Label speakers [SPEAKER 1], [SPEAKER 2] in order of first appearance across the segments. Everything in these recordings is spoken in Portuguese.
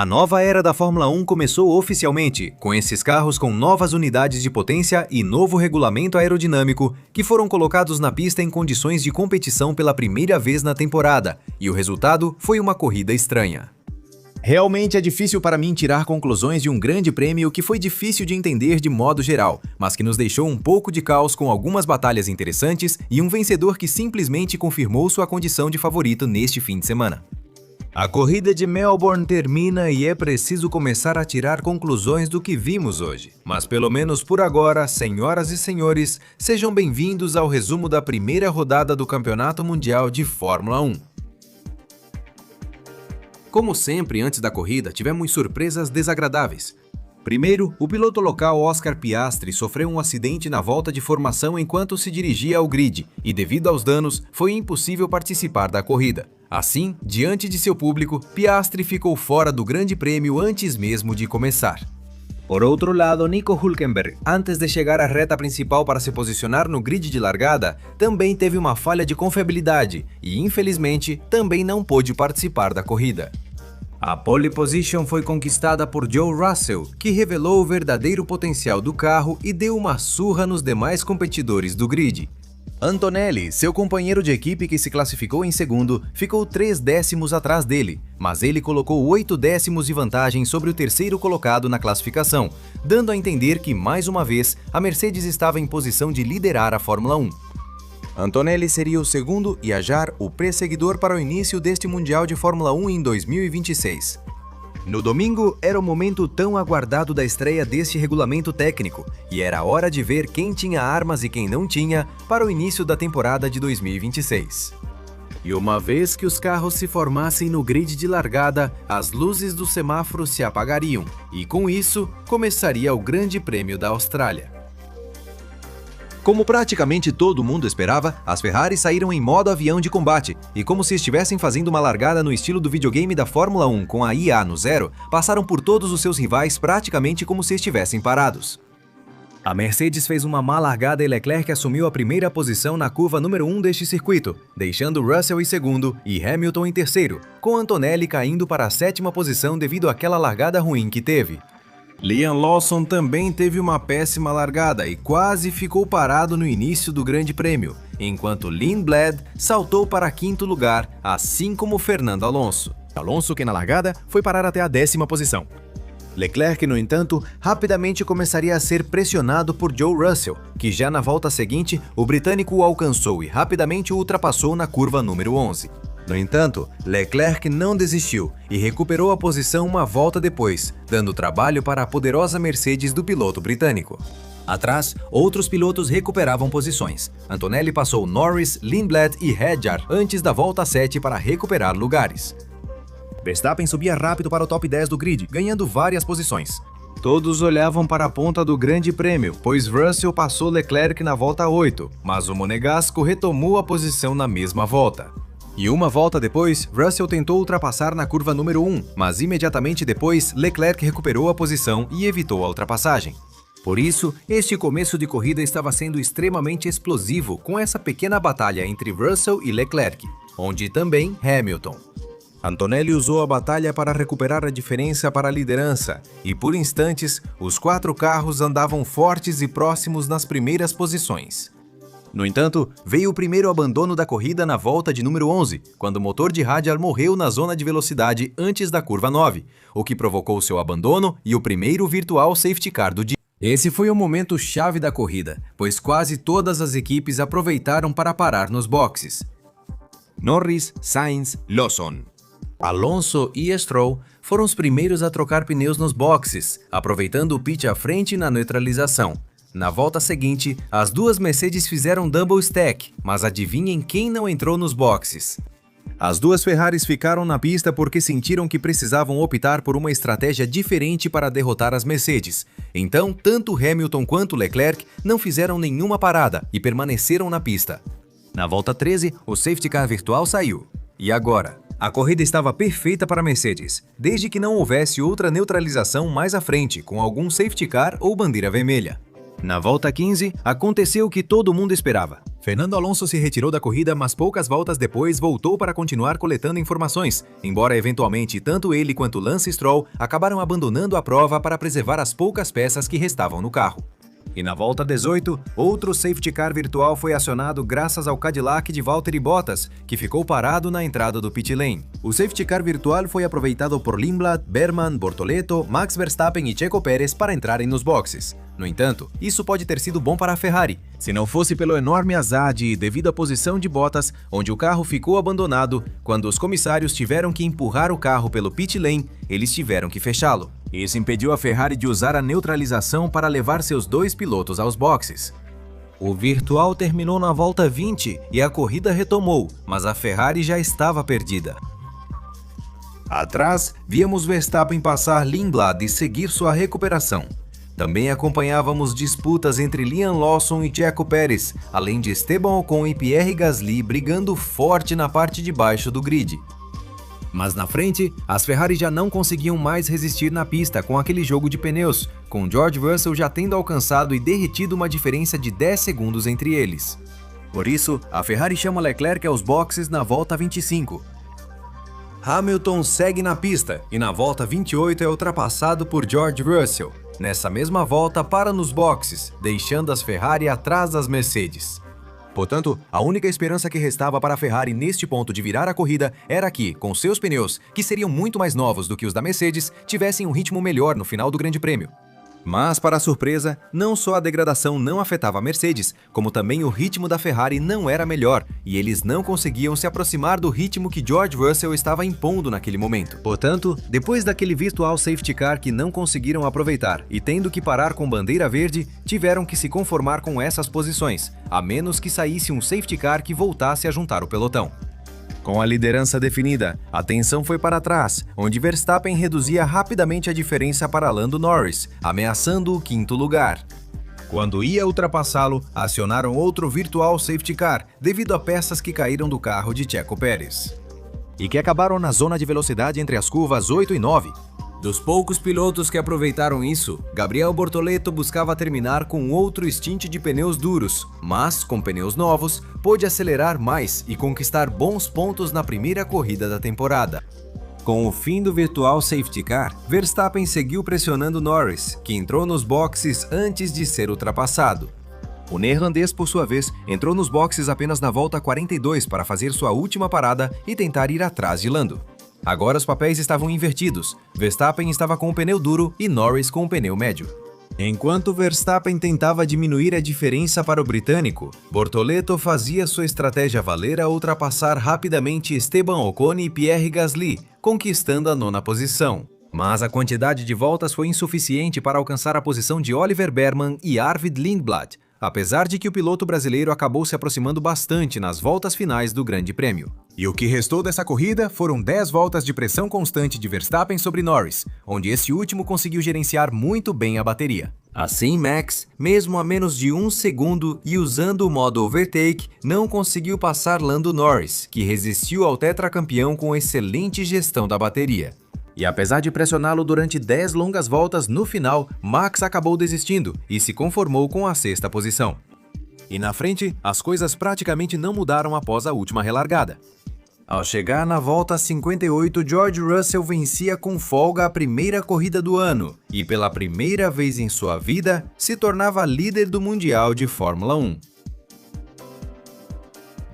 [SPEAKER 1] A nova era da Fórmula 1 começou oficialmente, com esses carros com novas unidades de potência e novo regulamento aerodinâmico, que foram colocados na pista em condições de competição pela primeira vez na temporada, e o resultado foi uma corrida estranha. Realmente é difícil para mim tirar conclusões de um grande prêmio que foi difícil de entender de modo geral, mas que nos deixou um pouco de caos com algumas batalhas interessantes e um vencedor que simplesmente confirmou sua condição de favorito neste fim de semana. A corrida de Melbourne termina e é preciso começar a tirar conclusões do que vimos hoje. Mas pelo menos por agora, senhoras e senhores, sejam bem-vindos ao resumo da primeira rodada do Campeonato Mundial de Fórmula 1. Como sempre, antes da corrida, tivemos surpresas desagradáveis. Primeiro, o piloto local Oscar Piastri sofreu um acidente na volta de formação enquanto se dirigia ao grid, e devido aos danos, foi impossível participar da corrida. Assim, diante de seu público, Piastri ficou fora do Grande Prêmio antes mesmo de começar. Por outro lado, Nico Hülkenberg, antes de chegar à reta principal para se posicionar no grid de largada, também teve uma falha de confiabilidade e, infelizmente, também não pôde participar da corrida. A pole position foi conquistada por Joe Russell, que revelou o verdadeiro potencial do carro e deu uma surra nos demais competidores do grid. Antonelli, seu companheiro de equipe que se classificou em segundo, ficou 3 décimos atrás dele, mas ele colocou 8 décimos de vantagem sobre o terceiro colocado na classificação, dando a entender que, mais uma vez, a Mercedes estava em posição de liderar a Fórmula 1. Antonelli seria o segundo e Ajar o perseguidor para o início deste Mundial de Fórmula 1 em 2026. No domingo, era o momento tão aguardado da estreia deste regulamento técnico, e era hora de ver quem tinha armas e quem não tinha para o início da temporada de 2026. E uma vez que os carros se formassem no grid de largada, as luzes do semáforo se apagariam, e com isso, começaria o Grande Prêmio da Austrália. Como praticamente todo mundo esperava, as Ferraris saíram em modo avião de combate, e como se estivessem fazendo uma largada no estilo do videogame da Fórmula 1 com a IA no zero, passaram por todos os seus rivais praticamente como se estivessem parados. A Mercedes fez uma má largada e Leclerc assumiu a primeira posição na curva número 1 deste circuito, deixando Russell em segundo e Hamilton em terceiro, com Antonelli caindo para a 7ª posição devido àquela largada ruim que teve. Liam Lawson também teve uma péssima largada e quase ficou parado no início do Grande Prêmio, enquanto Lindblad saltou para 5º lugar, assim como Fernando Alonso. Alonso, que na largada foi parar até a 10ª posição. Leclerc, no entanto, rapidamente começaria a ser pressionado por Joe Russell, que já na volta seguinte, o britânico o alcançou e rapidamente o ultrapassou na curva número 11. No entanto, Leclerc não desistiu e recuperou a posição uma volta depois, dando trabalho para a poderosa Mercedes do piloto britânico. Atrás, outros pilotos recuperavam posições. Antonelli passou Norris, Lindblad e Hadjar antes da volta 7 para recuperar lugares. Verstappen subia rápido para o top 10 do grid, ganhando várias posições. Todos olhavam para a ponta do Grande Prêmio, pois Russell passou Leclerc na volta 8, mas o monegasco retomou a posição na mesma volta. E uma volta depois, Russell tentou ultrapassar na curva número 1, mas imediatamente depois, Leclerc recuperou a posição e evitou a ultrapassagem. Por isso, este começo de corrida estava sendo extremamente explosivo com essa pequena batalha entre Russell e Leclerc, onde também Hamilton. Antonelli usou a batalha para recuperar a diferença para a liderança, e por instantes, os 4 carros andavam fortes e próximos nas primeiras posições. No entanto, veio o primeiro abandono da corrida na volta de número 11, quando o motor de Hadjar morreu na zona de velocidade antes da curva 9, o que provocou seu abandono e o primeiro virtual safety car do dia. Esse foi o momento chave da corrida, pois quase todas as equipes aproveitaram para parar nos boxes. Norris, Sainz, Lawson, Alonso e Stroll foram os primeiros a trocar pneus nos boxes, aproveitando o pit à frente na neutralização. Na volta seguinte, as duas Mercedes fizeram double stack, mas adivinhem quem não entrou nos boxes? As duas Ferraris ficaram na pista porque sentiram que precisavam optar por uma estratégia diferente para derrotar as Mercedes. Então, tanto Hamilton quanto Leclerc não fizeram nenhuma parada e permaneceram na pista. Na volta 13, o safety car virtual saiu. E agora? A corrida estava perfeita para a Mercedes, desde que não houvesse outra neutralização mais à frente, com algum safety car ou bandeira vermelha. Na volta 15, aconteceu o que todo mundo esperava.
[SPEAKER 2] Fernando Alonso se retirou da corrida, mas poucas voltas depois voltou para continuar coletando informações, embora eventualmente tanto ele quanto Lance Stroll acabaram abandonando a prova para preservar as poucas peças que restavam no carro.
[SPEAKER 1] E na volta 18, outro safety car virtual foi acionado graças ao Cadillac de Valtteri Bottas, que ficou parado na entrada do pit lane. O safety car virtual foi aproveitado por Lindblad, Berman, Bortoleto, Max Verstappen e Checo Pérez para entrarem nos boxes. No entanto, isso pode ter sido bom para a Ferrari, se não fosse pelo enorme azar devido à posição de Bottas, onde o carro ficou abandonado. Quando os comissários tiveram que empurrar o carro pelo pit lane, eles tiveram que fechá-lo. Isso impediu a Ferrari de usar a neutralização para levar seus dois pilotos aos boxes. O virtual terminou na volta 20 e a corrida retomou, mas a Ferrari já estava perdida. Atrás, víamos Verstappen passar Lindblad e seguir sua recuperação. Também acompanhávamos disputas entre Liam Lawson e Checo Pérez, além de Esteban Ocon e Pierre Gasly brigando forte na parte de baixo do grid. Mas na frente, as Ferrari já não conseguiam mais resistir na pista com aquele jogo de pneus, com George Russell já tendo alcançado e derretido uma diferença de 10 segundos entre eles. Por isso, a Ferrari chama Leclerc aos boxes na volta 25. Hamilton segue na pista e na volta 28 é ultrapassado por George Russell. Nessa mesma volta para nos boxes, deixando as Ferrari atrás das Mercedes. Portanto, a única esperança que restava para a Ferrari neste ponto de virar a corrida era que, com seus pneus, que seriam muito mais novos do que os da Mercedes, tivessem um ritmo melhor no final do Grande Prêmio. Mas, para a surpresa, não só a degradação não afetava a Mercedes, como também o ritmo da Ferrari não era melhor, e eles não conseguiam se aproximar do ritmo que George Russell estava impondo naquele momento. Portanto, depois daquele virtual safety car que não conseguiram aproveitar e tendo que parar com bandeira verde, tiveram que se conformar com essas posições, a menos que saísse um safety car que voltasse a juntar o pelotão. Com a liderança definida, a atenção foi para trás, onde Verstappen reduzia rapidamente a diferença para Lando Norris, ameaçando o quinto lugar. Quando ia ultrapassá-lo, acionaram outro virtual safety car, devido a peças que caíram do carro de Checo Pérez, e que acabaram na zona de velocidade entre as curvas 8 e 9. Dos poucos pilotos que aproveitaram isso, Gabriel Bortoleto buscava terminar com outro stint de pneus duros, mas, com pneus novos, pôde acelerar mais e conquistar bons pontos na primeira corrida da temporada. Com o fim do virtual safety car, Verstappen seguiu pressionando Norris, que entrou nos boxes antes de ser ultrapassado. O neerlandês, por sua vez, entrou nos boxes apenas na volta 42 para fazer sua última parada e tentar ir atrás de Lando. Agora os papéis estavam invertidos. Verstappen estava com o pneu duro e Norris com o pneu médio. Enquanto Verstappen tentava diminuir a diferença para o britânico, Bortoleto fazia sua estratégia valer a ultrapassar rapidamente Esteban Ocon e Pierre Gasly, conquistando a 9ª posição. Mas a quantidade de voltas foi insuficiente para alcançar a posição de Oliver Berman e Arvid Lindblad, apesar de que o piloto brasileiro acabou se aproximando bastante nas voltas finais do Grande Prêmio. E o que restou dessa corrida foram 10 voltas de pressão constante de Verstappen sobre Norris, onde esse último conseguiu gerenciar muito bem a bateria. Assim, Max, mesmo a menos de 1 segundo e usando o modo overtake, não conseguiu passar Lando Norris, que resistiu ao tetracampeão com excelente gestão da bateria. E apesar de pressioná-lo durante 10 longas voltas, no final, Max acabou desistindo e se conformou com a 6ª posição. E na frente, as coisas praticamente não mudaram após a última relargada. Ao chegar na volta 58, George Russell vencia com folga a primeira corrida do ano e, pela primeira vez em sua vida, se tornava líder do Mundial de Fórmula 1.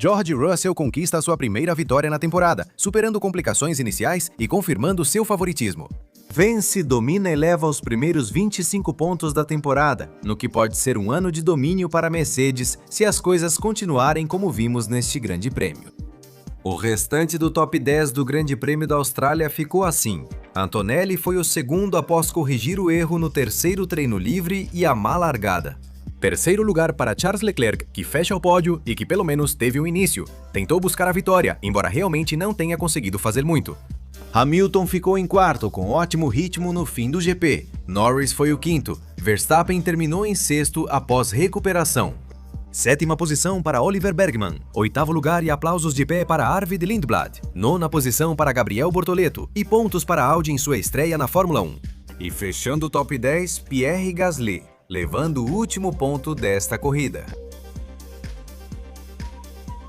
[SPEAKER 1] George Russell conquista sua primeira vitória na temporada, superando complicações iniciais e confirmando seu favoritismo. Vence, domina e leva os primeiros 25 pontos da temporada, no que pode ser um ano de domínio para a Mercedes se as coisas continuarem como vimos neste Grande Prêmio. O restante do top 10 do Grande Prêmio da Austrália ficou assim. Antonelli foi o segundo após corrigir o erro no terceiro treino livre e a má largada. Terceiro lugar para Charles Leclerc, que fecha o pódio e que pelo menos teve um início. Tentou buscar a vitória, embora realmente não tenha conseguido fazer muito. Hamilton ficou em quarto, com ótimo ritmo no fim do GP. Norris foi o quinto. Verstappen terminou em sexto após recuperação. Sétima posição para Oliver Bergman. Oitavo lugar e aplausos de pé para Arvid Lindblad. Nona posição para Gabriel Bortoleto. E pontos para Audi em sua estreia na Fórmula 1. E fechando o top 10, Pierre Gasly.
[SPEAKER 2] levando o último ponto desta corrida.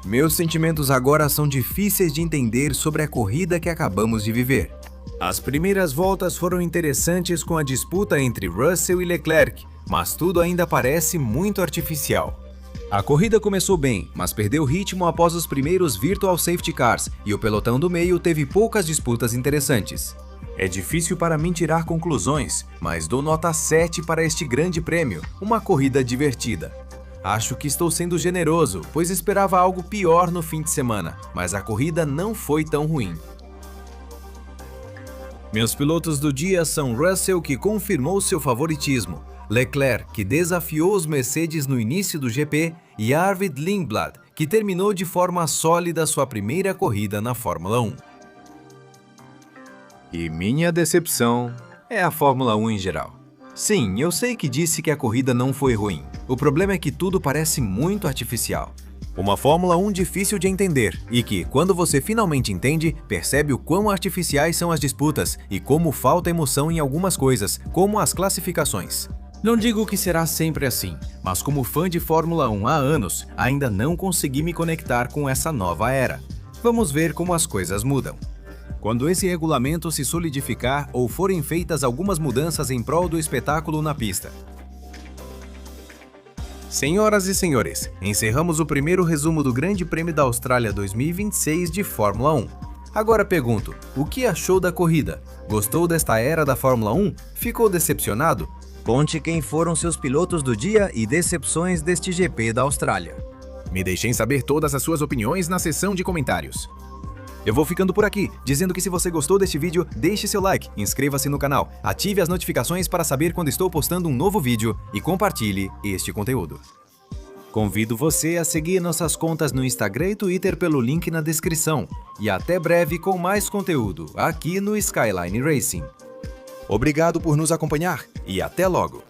[SPEAKER 1] Meus sentimentos agora são difíceis de entender sobre a corrida que acabamos de viver. As primeiras voltas foram interessantes com a disputa entre Russell e Leclerc, mas tudo ainda parece muito artificial. A corrida começou bem, mas perdeu ritmo após os primeiros Virtual Safety Cars e o pelotão do meio teve poucas disputas interessantes. É difícil para mim tirar conclusões, mas dou nota 7 para este grande prêmio, uma corrida divertida. Acho que estou sendo generoso, pois esperava algo pior no fim de semana, mas a corrida não foi tão ruim. Meus pilotos do dia são Russell, que confirmou seu favoritismo, Leclerc, que desafiou os Mercedes no início do GP, e Arvid Lindblad, que terminou de forma sólida sua primeira corrida na Fórmula 1. E minha decepção é a Fórmula 1 em geral. Sim, eu sei que disse que a corrida não foi ruim. O problema é que tudo parece muito artificial. Uma Fórmula 1 difícil de entender e que, quando você finalmente entende, percebe o quão artificiais são as disputas e como falta emoção em algumas coisas, como as classificações. Não digo que será sempre assim, mas como fã de Fórmula 1 há anos, ainda não consegui me conectar com essa nova era. Vamos ver como as coisas mudam. Quando esse regulamento se solidificar ou forem feitas algumas mudanças em prol do espetáculo na pista. Senhoras e senhores, encerramos o primeiro resumo do Grande Prêmio da Austrália 2026 de Fórmula 1. Agora pergunto, o que achou da corrida? Gostou desta era da Fórmula 1? Ficou decepcionado? Conte quem foram seus pilotos do dia e decepções deste GP da Austrália. Me deixem saber todas as suas opiniões na seção de comentários. Eu vou ficando por aqui, dizendo que se você gostou deste vídeo, deixe seu like, inscreva-se no canal, ative as notificações para saber quando estou postando um novo vídeo e compartilhe este conteúdo. Convido você a seguir nossas contas no Instagram e Twitter pelo link na descrição. E até breve com mais conteúdo aqui no Skyline Racing. Obrigado por nos acompanhar e até logo!